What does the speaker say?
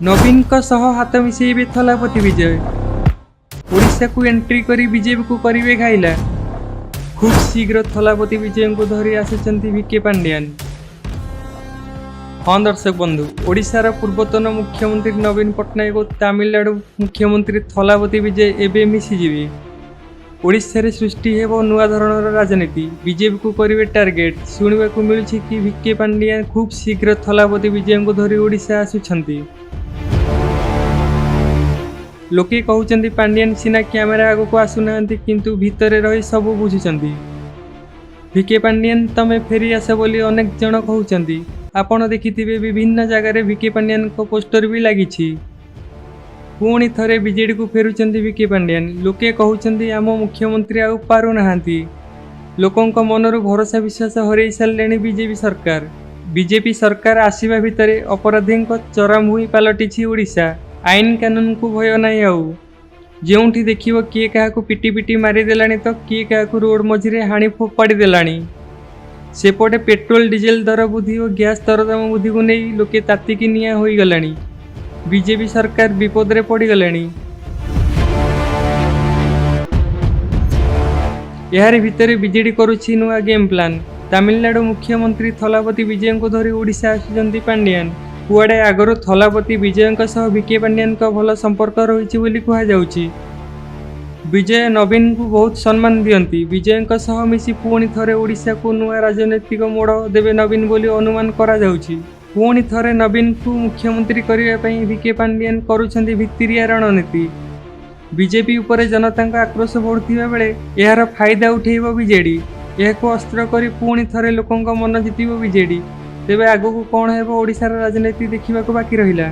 नवीन सह हाथ मिसेबे थलापति विजय। ओडिशा को एंट्री करी बीजेपी को करिवे घाइला। खूब शीघ्र थलापति विजय को धरी आसिचंती वीके पांड्यान। हाँ दर्शक बंधु, ओडिशार पूर्वतन मुख्यमंत्री नवीन पट्टनायक और तमिलनाडु मुख्यमंत्री थलापति विजय एबे मिशिजिवे। ओडिशा सृष्टि हेबो नुआ धरणर राजनीति। बीजेपी को करिवे टार्गेट। शुणिबा को मिलुछि कि वीके पांड्या खूब शीघ्र थलापति विजय को धरी ओडिशा आसुछंती। लोके कहउचंती पांड्यान सिना कैमेरा आगो को आसुनांती किंतु भितरे रही सब बुझुचंती। वीके पांड्यान तमे फेरी आस बोली अनेक जन कहउचंती। आपण देखिथिबे विभिन्न जगार वीके पांड्यान को पोस्टर भी लागिछि। पुणी थरे बीजेडी को फेरुचंती वीके पांड्यान। लोके कहउचंती आम मुख्यमंत्री आउ पारु नाहांती। लोकंक मनरु भरोसा विश्वास हरई सारलेणी बीजेपी सरकार। बीजेपी सरकार आसीबा भितरे अपराधींक चरमभूमि पलटिछि ओडिशा। आईन कानून को भय नाई आउ। जेउठी देखिबो किए काहाकू पिटी पिटी मारी देलाणी तो किए काहाकू रोड मझिरे हाणी फोपाड़ी देलाणी। सेपटे पेट्रोल डीजेल दर वृद्धि और गैस दरदाम वृद्धि को नहीं लोके तातिकी निया होई गलाणी। बीजेपी सरकार विपद रे पड़ी गलाणी। यार भितरे बीजेडी करुछि नुआ गेम प्लान। तमिलनाडु मुख्यमंत्री थलापति विजय को धरी ओडिशा आसुचंती पांड्यान। कुआडे आगरु थलापति विजय सह वीके पांड्यान भल संपर्क रही बोली कहा जाउछि। विजय नवीन को बहुत सम्मान दियंती। विजय सह मिसी पुणी थरे ओडिशा को नुआ राजनैतिक मोड़ देवे नवीन बोली अनुमान करा जाउछि। पुणी थरे नवीन को मुख्यमंत्री करने पई वीके पांड्यान करुछंती भित्तिरिया रणनीति। बीजेपी उपरे जनता आक्रोश बढ़ुथिबा बेले यार फायदा उठेइबो बीजेडी। यह अस्त्र करी पुणी थरे लोकंक मन जितिबो बीजेडी। तेबे आगो को कौन हेबो ओडिशार राजनीति देखिबा को बाकी रहिला।